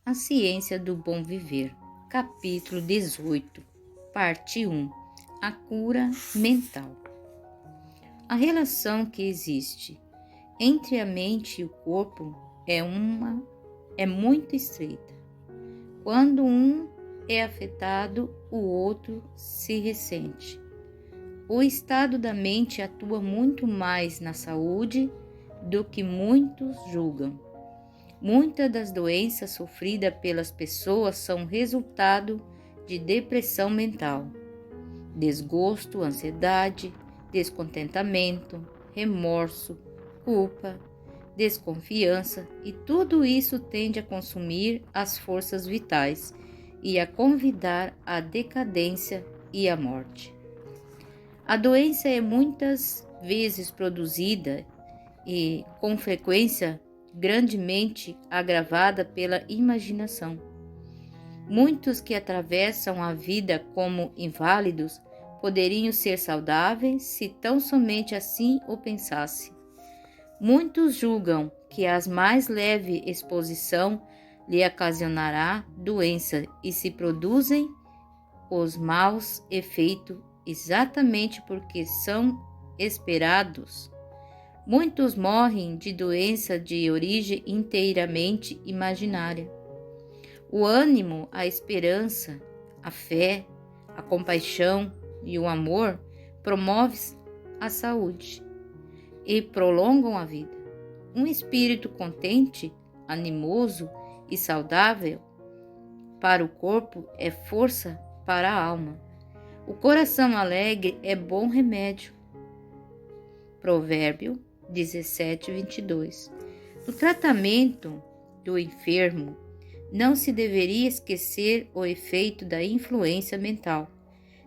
A Ciência do Bom Viver, capítulo 18, parte 1. A cura mental. A relação que existe entre a mente e o corpo é muito estreita. Quando um é afetado, o outro se ressente. O estado da mente atua muito mais na saúde do que muitos julgam. Muitas das doenças sofridas pelas pessoas são resultado de depressão mental, desgosto, ansiedade, descontentamento, remorso, culpa, desconfiança, e tudo isso tende a consumir as forças vitais e a convidar à decadência e à morte. A doença é muitas vezes produzida e, com frequência, grandemente agravada pela imaginação. Muitos que atravessam a vida como inválidos poderiam ser saudáveis se tão somente assim o pensasse. Muitos julgam que a mais leve exposição lhe ocasionará doença e se produzem os maus efeitos exatamente porque são esperados. Muitos morrem de doença de origem inteiramente imaginária. O ânimo, a esperança, a fé, a compaixão e o amor promovem a saúde e prolongam a vida. Um espírito contente, animoso e saudável para o corpo é força para a alma. O coração alegre é bom remédio. Provérbio 17:22. No tratamento do enfermo, não se deveria esquecer o efeito da influência mental.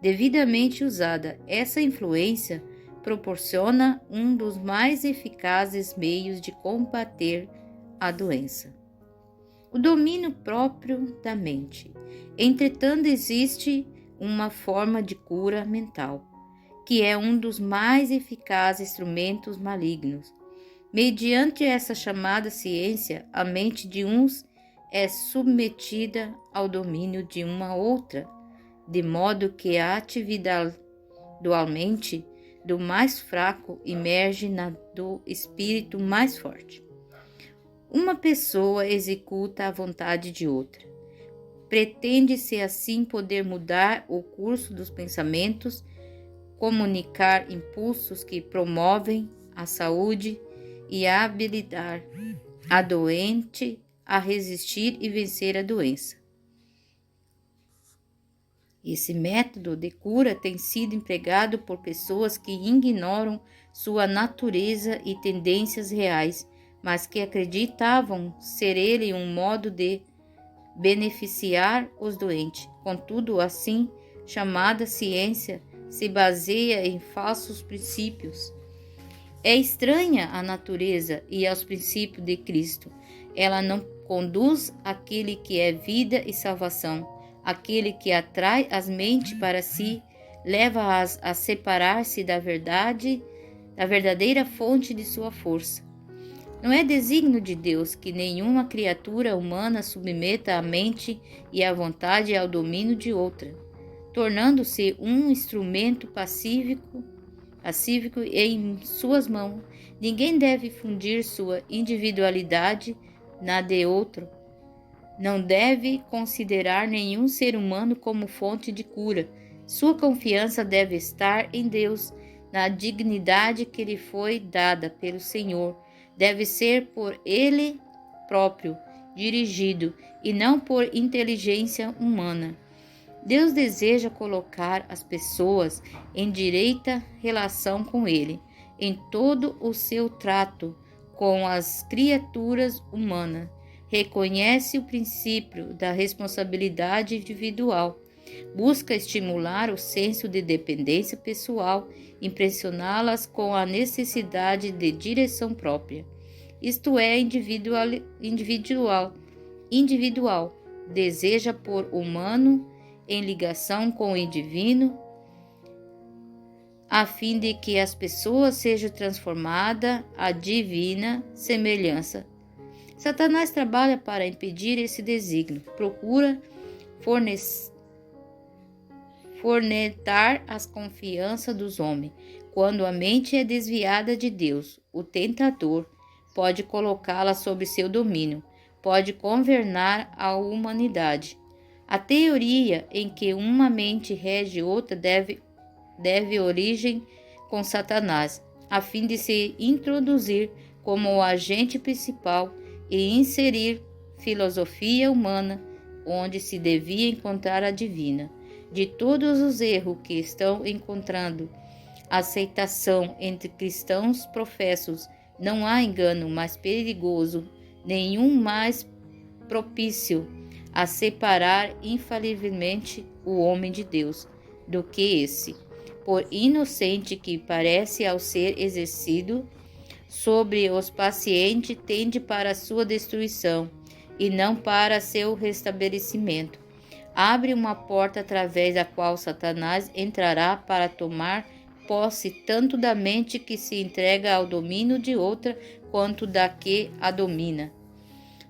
Devidamente usada, essa influência proporciona um dos mais eficazes meios de combater a doença. O domínio próprio da mente. Entretanto, existe uma forma de cura mental, que é um dos mais eficazes instrumentos malignos. Mediante essa chamada ciência, a mente de uns é submetida ao domínio de uma outra, de modo que a atividade dualmente do mais fraco emerge na do espírito mais forte. Uma pessoa executa a vontade de outra. Pretende-se assim poder mudar o curso dos pensamentos, comunicar impulsos que promovem a saúde e habilitar a doente a resistir e vencer a doença. Esse método de cura tem sido empregado por pessoas que ignoram sua natureza e tendências reais, mas que acreditavam ser ele um modo de beneficiar os doentes. Contudo, assim chamada ciência se baseia em falsos princípios. É estranha à natureza e aos princípios de Cristo. Ela não conduz aquele que é vida e salvação. Aquele que atrai as mentes para si, leva-as a separar-se da verdade, da verdadeira fonte de sua força. Não é desígnio de Deus que nenhuma criatura humana submeta a mente e a vontade ao domínio de outra, tornando-se um instrumento pacífico em suas mãos. Ninguém deve fundir sua individualidade na de outro. Não deve considerar nenhum ser humano como fonte de cura. Sua confiança deve estar em Deus, na dignidade que lhe foi dada pelo Senhor. Deve ser por Ele próprio dirigido e não por inteligência humana. Deus deseja colocar as pessoas em direita relação com Ele, em todo o seu trato com as criaturas humanas. Reconhece o princípio da responsabilidade individual, busca estimular o senso de dependência pessoal, impressioná-las com a necessidade de direção própria. Isto é, individual, deseja pôr o humano em ligação com o divino, a fim de que as pessoas sejam transformadas à divina semelhança. Satanás trabalha para impedir esse desígnio. Procura fornetar as confianças dos homens. Quando a mente é desviada de Deus, o tentador pode colocá-la sob seu domínio, pode governar a humanidade. A teoria em que uma mente rege outra deve origem com Satanás, a fim de se introduzir como o agente principal e inserir filosofia humana onde se devia encontrar a divina. De todos os erros que estão encontrando aceitação entre cristãos professos, não há engano mais perigoso, nenhum mais propício a separar infalivelmente o homem de Deus do que esse, por inocente que parece ao ser exercido sobre os pacientes, tende para sua destruição e não para seu restabelecimento. Abre uma porta através da qual Satanás entrará para tomar posse tanto da mente que se entrega ao domínio de outra, quanto da que a domina.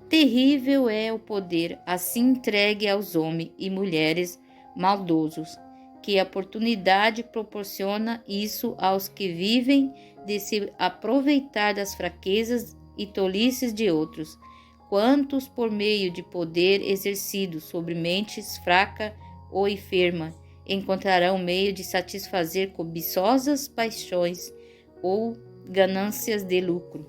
Terrível é o poder assim entregue aos homens e mulheres maldosos, que a oportunidade proporciona isso aos que vivem de se aproveitar das fraquezas e tolices de outros. Quantos, por meio de poder exercido sobre mentes fraca ou enferma, encontrarão meio de satisfazer cobiçosas paixões ou ganâncias de lucro.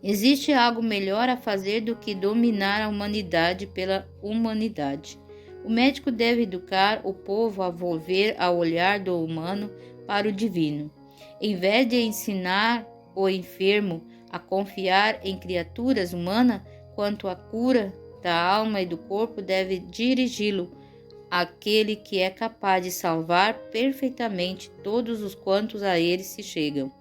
Existe algo melhor a fazer do que dominar a humanidade pela humanidade. O médico deve educar o povo a volver ao olhar do humano para o divino. Em vez de ensinar o enfermo a confiar em criaturas humanas quanto à cura da alma e do corpo, deve dirigi-lo àquele que é capaz de salvar perfeitamente todos os quantos a ele se chegam.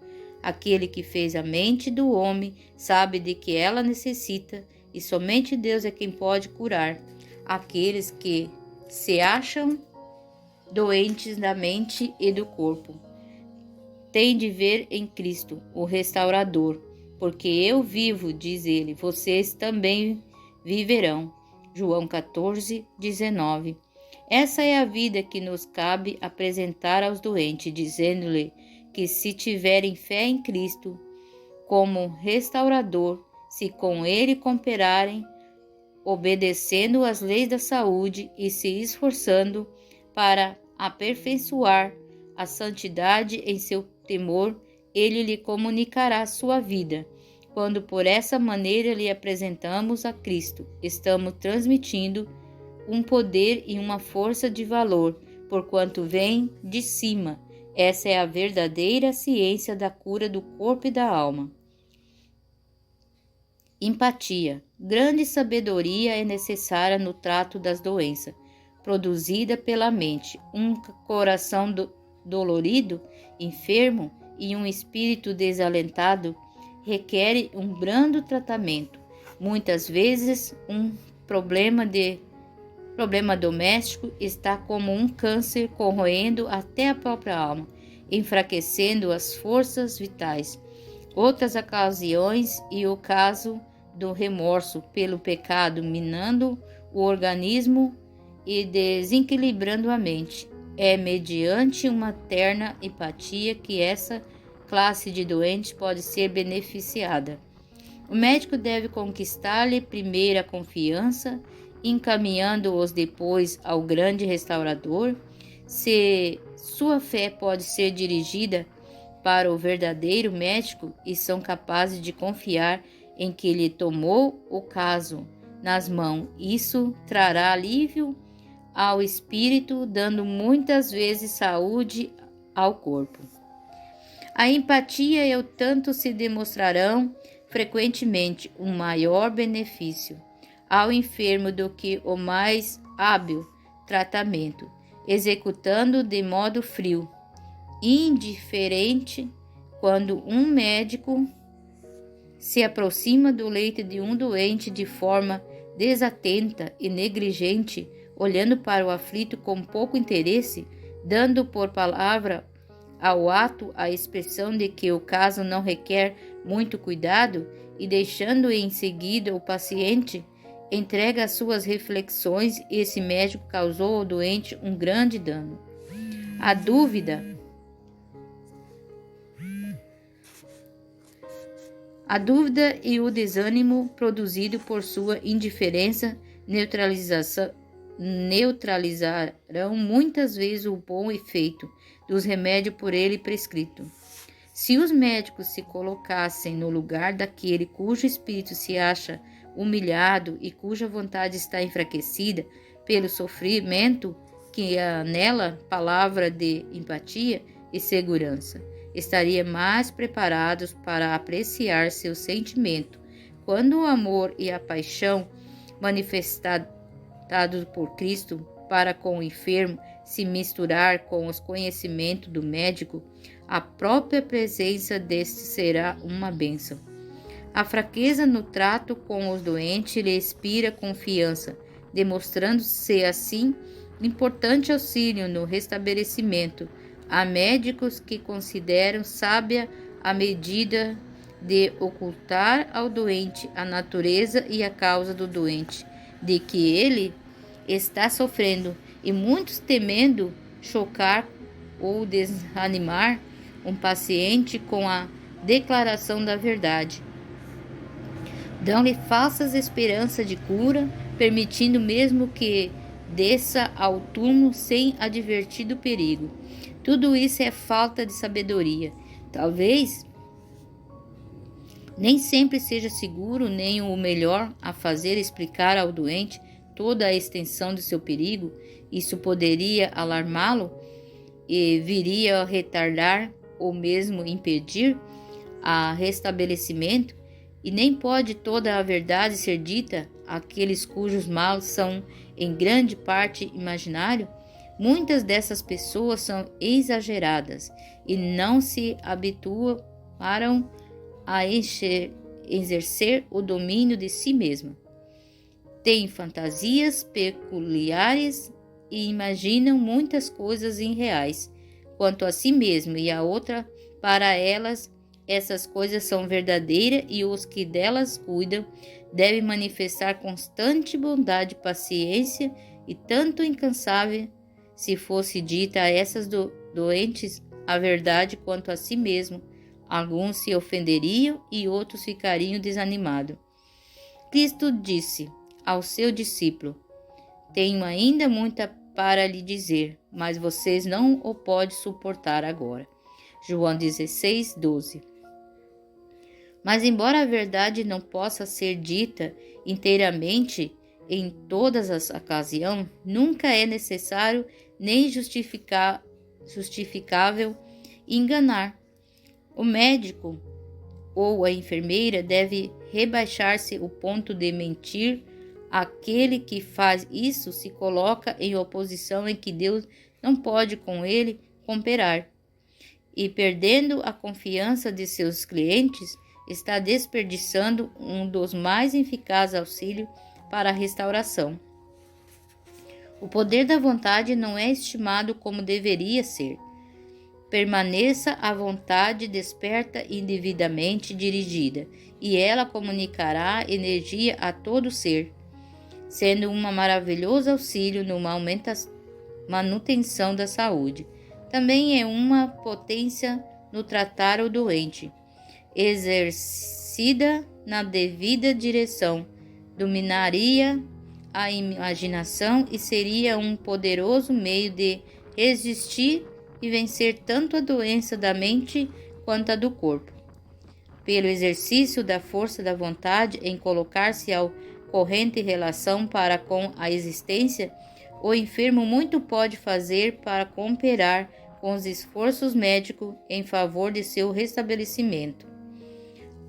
Aquele que fez a mente do homem sabe de que ela necessita, e somente Deus é quem pode curar aqueles que se acham doentes da mente e do corpo. Tem de ver em Cristo, o restaurador, porque eu vivo, diz ele, vocês também viverão. João 14, 19. Essa é a vida que nos cabe apresentar aos doentes, dizendo-lhe que se tiverem fé em Cristo como restaurador, se com ele cooperarem, obedecendo às leis da saúde e se esforçando para aperfeiçoar a santidade em seu temor, ele lhe comunicará sua vida. Quando por essa maneira lhe apresentamos a Cristo, estamos transmitindo um poder e uma força de valor, porquanto vem de cima. Essa é a verdadeira ciência da cura do corpo e da alma. Empatia. Grande sabedoria é necessária no trato das doenças, produzida pela mente. Um coração dolorido, enfermo e um espírito desalentado requer um brando tratamento. Muitas vezes, um problema doméstico está como um câncer corroendo até a própria alma, enfraquecendo as forças vitais. Outras ocasiões e o caso do remorso pelo pecado, minando o organismo e desequilibrando a mente. É mediante uma terna empatia que essa classe de doentes pode ser beneficiada. O médico deve conquistar-lhe primeiro a confiança, encaminhando-os depois ao grande restaurador. Se sua fé pode ser dirigida para o verdadeiro médico e são capazes de confiar em que lhe tomou o caso nas mãos, isso trará alívio ao espírito, dando muitas vezes saúde ao corpo. A empatia e o tanto se demonstrarão frequentemente um maior benefício ao enfermo do que o mais hábil tratamento, executando de modo frio, indiferente, quando um médico se aproxima do leito de um doente de forma desatenta e negligente, olhando para o aflito com pouco interesse, dando por palavra ao ato a expressão de que o caso não requer muito cuidado e deixando em seguida o paciente, entrega as suas reflexões e esse médico causou ao doente um grande dano. A dúvida e o desânimo produzido por sua indiferença neutralizarão muitas vezes o bom efeito dos remédios por ele prescrito. Se os médicos se colocassem no lugar daquele cujo espírito se acha humilhado e cuja vontade está enfraquecida pelo sofrimento, que anela palavra de empatia e segurança, estaria mais preparados para apreciar seu sentimento, quando o amor e a paixão manifestados por Cristo para com o enfermo se misturar com os conhecimentos do médico, a própria presença deste será uma bênção. A fraqueza no trato com os doentes lhe inspira confiança, demonstrando-se assim importante auxílio no restabelecimento. Há médicos que consideram sábia a medida de ocultar ao doente a natureza e a causa do doente, de que ele está sofrendo, e muitos temendo chocar ou desanimar um paciente com a declaração da verdade, dão-lhe falsas esperanças de cura, permitindo mesmo que desça ao túmulo sem advertir do perigo. Tudo isso é falta de sabedoria. Talvez nem sempre seja seguro nem o melhor a fazer explicar ao doente toda a extensão de seu perigo. Isso poderia alarmá-lo e viria a retardar ou mesmo impedir o restabelecimento, e nem pode toda a verdade ser dita àqueles cujos males são em grande parte imaginários. Muitas dessas pessoas são exageradas e não se habituaram a exercer o domínio de si mesma. Têm fantasias peculiares e imaginam muitas coisas irreais quanto a si mesmo e a outra. Para elas, essas coisas são verdadeiras e os que delas cuidam devem manifestar constante bondade e paciência e tanto incansável. Se fosse dita a essas doentes a verdade quanto a si mesmo, alguns se ofenderiam e outros ficariam desanimados. Cristo disse ao seu discípulo: tenho ainda muita para lhe dizer, mas vocês não o podem suportar agora. João 16, 12. Mas embora a verdade não possa ser dita inteiramente em todas as ocasiões, nunca é necessário nem justificável enganar. O médico ou a enfermeira deve rebaixar-se o ponto de mentir. Aquele que faz isso se coloca em oposição em que Deus não pode com ele cooperar, e perdendo a confiança de seus clientes, está desperdiçando um dos mais eficazes auxílios para a restauração. O poder da vontade não é estimado como deveria ser. Permaneça a vontade desperta e devidamente dirigida, e ela comunicará energia a todo ser, sendo um maravilhoso auxílio numa manutenção da saúde. Também é uma potência no tratar o doente. Exercida na devida direção, dominaria a imaginação e seria um poderoso meio de resistir e vencer tanto a doença da mente quanto a do corpo. Pelo exercício da força da vontade em colocar-se ao corrente relação para com a existência, o enfermo muito pode fazer para cooperar com os esforços médicos em favor de seu restabelecimento.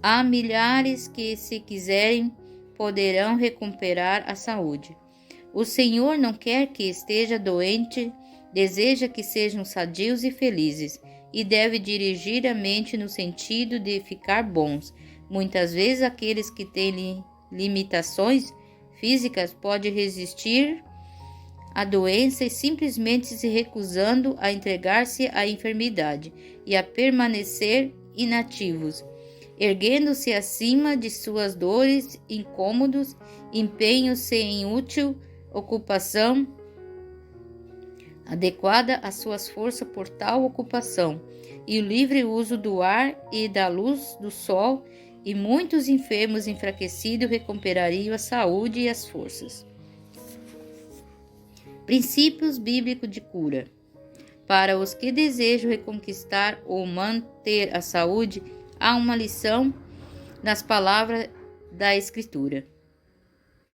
Há milhares que, se quiserem, poderão recuperar a saúde. O Senhor não quer que esteja doente, deseja que sejam sadios e felizes, e deve dirigir a mente no sentido de ficar bons. Muitas vezes aqueles que têm limitações físicas podem resistir à doença e simplesmente se recusando a entregar-se à enfermidade e a permanecer inativos. erguendo-se acima de suas dores, incômodos, empenham-se em útil ocupação, adequada às suas forças por tal ocupação, e o livre uso do ar e da luz do sol, e muitos enfermos enfraquecidos recuperariam a saúde e as forças. Princípios bíblicos de cura. Para os que desejam reconquistar ou manter a saúde, há uma lição nas palavras da Escritura.